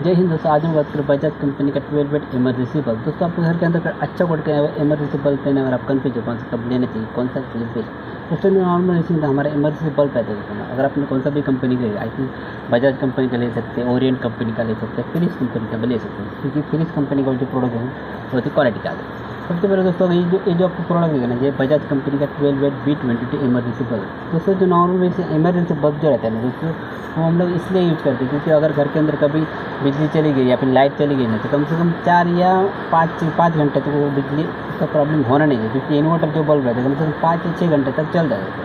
जय हिंद दोस्तों, आज हम बात करें बजाज कंपनी का 12 वोल्ट इमरजेंसी बल्ब। दोस्तों आपके घर के अंदर अच्छा वोल्ट का इमरजेंसी बल्ब लेना, अगर आप कन्फ्यूज हो कौन सा कब लेना चाहिए, कौन सा चाहिए बेस्ट। दोस्तों नॉर्मल इसी हमारा इमरजेंसी बल्ब रहता है। अगर आपने कौन सा भी कंपनी का आई थिंक बजाज कंपनी का ले सकते हैं, ओरिएंट कंपनी का ले सकते हैं, फिलिप्स कंपनी का भी ले सकते हैं, क्योंकि फिलिप्स कंपनी का जो प्रोडक्ट है बहुत ही क्वालिटी का है। सबसे पहले दोस्तों ये जो आपको प्रोडक्ट है ना, ये बजाज कंपनी का 12 वोल्ट B22 इमरजेंसी बल्ब। दोस्तों जो नॉर्मल इमरजेंसी बल्ब जो रहता है ना दोस्तों, वो हम लोग इसलिए यूज करते हैं क्योंकि अगर घर के अंदर कभी बिजली चली गई या फिर लाइट चली गई ना, तो कम से कम 4 या 5 घंटे तक वो बिजली का प्रॉब्लम होना नहीं है, क्योंकि इन्वर्टर जो बल्ब रहता है कम से कम 5 या 6 घंटे तक चल जाएगा।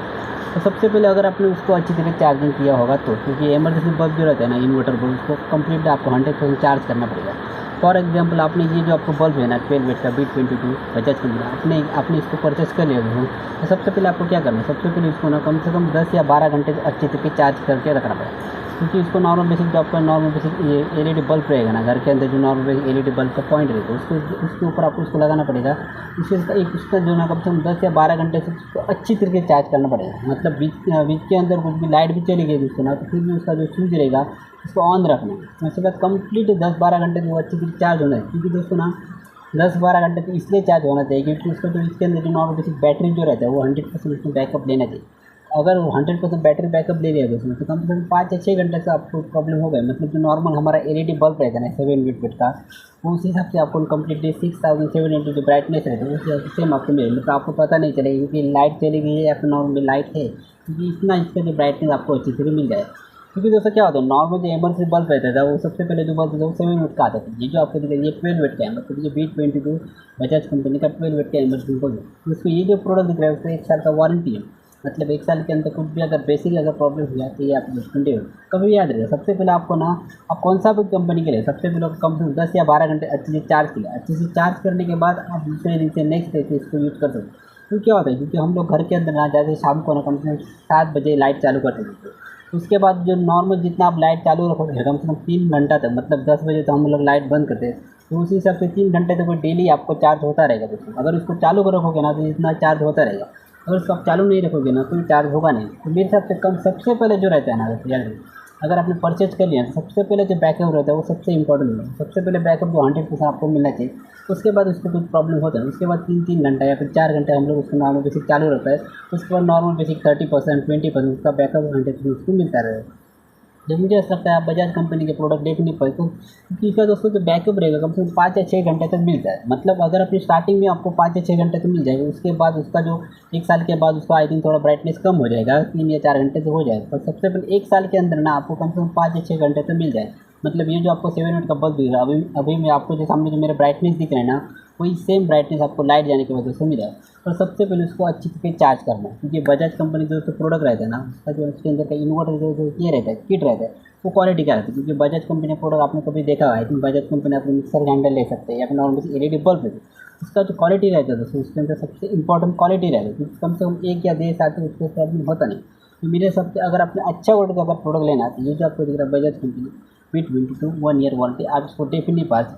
तो सबसे पहले अगर आपने उसको अच्छी तरीके चार्जिंग किया होगा तो, क्योंकि इमरजेंसी बल्ब जो रहता है ना इन्वर्टर बल्ब, उसको कंप्लीट आपको 100% चार्ज करना पड़ेगा। फॉर एग्जांपल आपने ये जो आपको बल्ब है ना 12 वोल्ट का B22 बजाज कंपनी, आपने इसको परचेस कर लिया हो, तो सबसे पहले आपको क्या करना है, सबसे पहले इसको ना कम से कम 10 या 12 घंटे अच्छी तरीके चार्ज करके रखना पड़ेगा। क्योंकि इसको नॉर्मल बेसिक जो आपका नॉर्मल बेसिक ये LED बल्ब रहेगा ना घर के अंदर, जो नॉर्मल बेसिक LED बल्ब का पॉइंट रहेगा उसके ऊपर आपको इसको लगाना पड़ेगा। उसका जो ना कम से कम 10 या 12 घंटे से उसको अच्छी तरीके चार्ज करना पड़ेगा। मतलब बीच के अंदर कुछ भी लाइट भी चली गई दोस्तों ना, तो फिर भी उसका जो स्विच रहेगा उसको ऑन रखना है। उसके बाद कंप्लीट 10-12 घंटे वो अच्छी तरीके चार्ज होना है। क्योंकि दोस्तों ना 10-12 घंटे तो इसलिए चार्ज होना चाहिए क्योंकि उसका जो इसके अंदर जो नॉर्मल बेसिक बैटरी जो रहता है वो 100% उसमें बैकअप लेना चाहिए। अगर वो 100% बैटरी बैकअप ले लिया दोस्तों, तो कम से कम 5 या 6 घंटे से आपको प्रॉब्लम हो गई। मतलब जो नॉर्मल हमारा LED बल्ब रहता है ना 7 वोल्ट का, वो उस हिसाब से आपको कंप्लीटली 6780 जो ब्राइटनेस रहती है उस हिसाब से सेम आपको मिलेगी। मतलब आपको पता नहीं चलेगा कि लाइट चली गई है या फिर नॉर्मल लाइट है, क्योंकि इतना इसका जो ब्राइटनेस आपको अच्छी तरह मिल जाए। क्योंकि दोस्तों क्या होता है, नॉर्मल जो इमरजेंसी बल्ब रहता था वो सबसे पहले जो बल्ब था वो 7 वोल्ट का आता था। ये जो आपको दिखा ये 12 वोल्ट का है, मतलब ये B22 बजाज कंपनी का 12 वोल्ट का इमरजेंसी बल्ब है। तो उसको ये जो प्रोडक्ट दिख रहा है उसको 1 साल का वारंटी है। मतलब 1 साल के अंदर कुछ भी अगर बेसिक अगर प्रॉब्लम हो जाती है आप घंटे हो, कभी याद रहे सबसे पहले आपको ना, आप कौन सा भी कंपनी के लिए सबसे पहले कम से कम 10 या 12 घंटे अच्छे से चार्ज किया। अच्छे से चार्ज करने के बाद आप दूसरे दिन से नेक्स्ट डे से इसको यूज़ कर सकते हो। तो क्या होता है, क्योंकि हम लोग घर के अंदर ना जाते शाम को ना कम से कम 7 बजे लाइट चालू कर देते हैं। उसके बाद जो नॉर्मल जितना आप लाइट चालू रखोगे कम से कम 3 घंटा तक, मतलब 10 बजे तो हम लोग लाइट बंद करते हैं, तो उसी हिसाब से 3 घंटे तक डेली आपको चार्ज होता रहेगा दोस्तों। अगर उसको चालू रखोगे ना तो इतना चार्ज होता रहेगा। अगर उसको आप चालू नहीं रखोगे ना तो चार्ज होगा नहीं। तो मेरे हिसाब से कम सबसे पहले जो रहता है ना यार, अगर आपने परचेज कर लिया तो सबसे पहले जो बैकअप रहता है वो सबसे इंपॉर्टेंट है। सबसे पहले बैकअप जो 100% आपको मिलना चाहिए। उसके बाद उसको कुछ प्रॉब्लम होता है, उसके बाद 3-3 घंटा या फिर 4 घंटे हम लोग उसको नॉर्मल बेसिक चालू रहता है। उसके बाद नॉर्मल बेसिक 30% 20% उसका बैकअप 100% उसको मिलता रहेगा। जब मुझे ऐसा लगता है आप बजाज कंपनी के प्रोडक्ट देखने पर, तो क्योंकि इसका दोस्तों जो बैकअप रहेगा कम से कम 5 या 6 घंटे तक मिलता है। मतलब अगर अपनी स्टार्टिंग में आपको 5 या 6 घंटे तो मिल जाएगा, उसके बाद उसका जो 1 साल के बाद उसका आई थिंक थोड़ा ब्राइटनेस कम हो जाएगा, 3 या 4 घंटे से हो जाएगा। पर सबसे पहले 1 साल के अंदर ना आपको कम से कम 5 या 6 घंटे तो मिल जाए। मतलब ये जो आपको 7 वोल्ट का बल्ब दिख रहा है अभी मैं आपको जो सामने जो मेरा ब्राइटनेस दिख रहा है ना, वही सेम ब्राइटनेस आपको लाइट जाने की वजह से मिला है। और सबसे पहले उसको अच्छी तरीके चार्ज करना है, क्योंकि बजाज कंपनी जो प्रोडक्ट रहता है ना उसका जो उसके अंदर का इन्वर्टर जो ये रहता है किट रहता है वो क्वालिटी का रहता है। क्योंकि बजाज कंपनी प्रोडक्ट आपने कभी देखा है, आई थिंक बजाज कंपनी आपको मिक्सर ग्राइंडर ले सकते हैं या फिर नॉर्मल LED बल्ब है, उसका जो क्वालिटी रहता है दोस्तों उसके अंदर सबसे इंपॉर्टेंट क्वालिटी रहता है। क्योंकि कम से कम 1 या 1.5 साल तक उसको प्रॉब्लम होता नहीं। तो मेरे सबसे अगर आपने अच्छा वर्ड का अगर प्रोडक्ट लेना है तो ये जो आपको दिख रहा है Bajaj company B22 1 year warranty, आप इसको डेफिनेटली पास।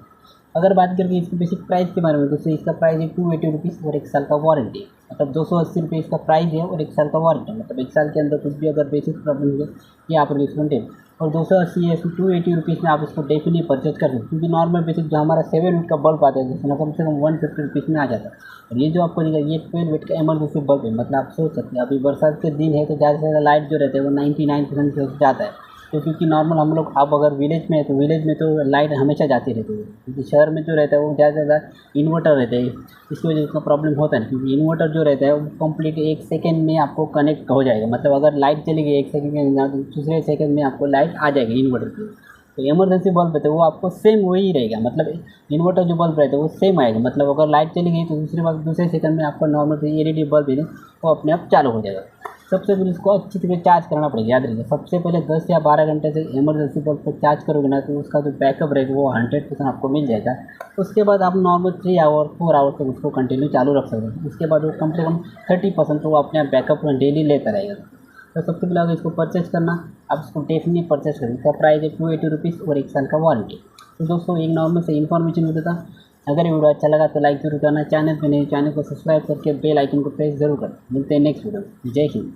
अगर बात करें इसकी बेसिक प्राइस के बारे में तो इसका प्राइस है 280 रुपीज़ और 1 साल का वारंटी है। मतलब 280 रुपये इसका प्राइस है और 1 साल का वारंटी है। मतलब 1 साल के अंदर कुछ भी अगर बेसिक प्रॉब्लम हो ये आप रिप्लेसमेंट है। और 280 या 280 रुपीज़ में आप इसको डेफिनेटली परचेज कर सकते हैं। क्योंकि नॉर्मल बेसिक जो हमारा 7 वोल्ट का बल्ब आता है जिसमें कम से कम 150 रुपीज़ में आ जाता है। और ये जो आपको दिखा ये 12 वोल्ट का इमरजेंसी बल्ब है। मतलब आप सोच सकते हैं अभी बरसात के दिन है तो ज़्यादा से ज़्यादा लाइट जो रहता है वो 99% से जाता है। तो क्योंकि नॉर्मल हम लोग अब अगर विलेज में है तो विलेज में तो लाइट हमेशा जाती रहती है, क्योंकि शहर में जो रहता है वो ज़्यादा से ज़्यादा इन्वर्टर रहता है। इसकी वजह से उसका प्रॉब्लम होता है, क्योंकि इन्वर्टर जो रहता है वो कंप्लीट 1 सेकंड में आपको कनेक्ट हो जाएगा। मतलब अगर लाइट चली गई 1 सेकंड के अंदर तो दूसरे सेकंड में आपको लाइट आ जाएगी इन्वर्टर की। तो इमरजेंसी बल्ब रहता है वो आपको सेम वही रहेगा। मतलब इन्वर्टर जो बल्ब रहता है वो सेम आएगा। मतलब अगर लाइट चली गई तो दूसरे सेकंड में आपका नॉर्मल LED बल्ब है वो अपने आप चालू हो जाएगा। सबसे पहले उसको अच्छी तरह चार्ज करना पड़ेगा। याद रखिए सबसे पहले 10 या 12 घंटे से इमरजेंसी बल्ब को चार्ज करोगे ना तो उसका जो बैकअप रहेगा वो 100% आपको मिल जाएगा। उसके बाद आप नॉर्मल 3 आवर 4 आवर तक उसको कंटिन्यू चालू रख सकते हैं। उसके बाद वो कम से कम 30% तो वो अपने बैकअप डेली लेता रहेगा। तो सबसे पहले अगर इसको परचेज करना आप इसको डेफिनेटली परचेज करें। इसका प्राइस है 280 रुपीज़ और 1 साल का वारंटी। तो दोस्तों एक नॉर्मल से इन्फॉर्मेशन मिलता था। अगर ये वीडियो अच्छा लगा तो लाइक जरूर करना, चैनल पे नहीं चैनल को सब्सक्राइब करके बेल आइकन को प्रेस जरूर करना। मिलते हैं नेक्स्ट वीडियो। जय हिंद।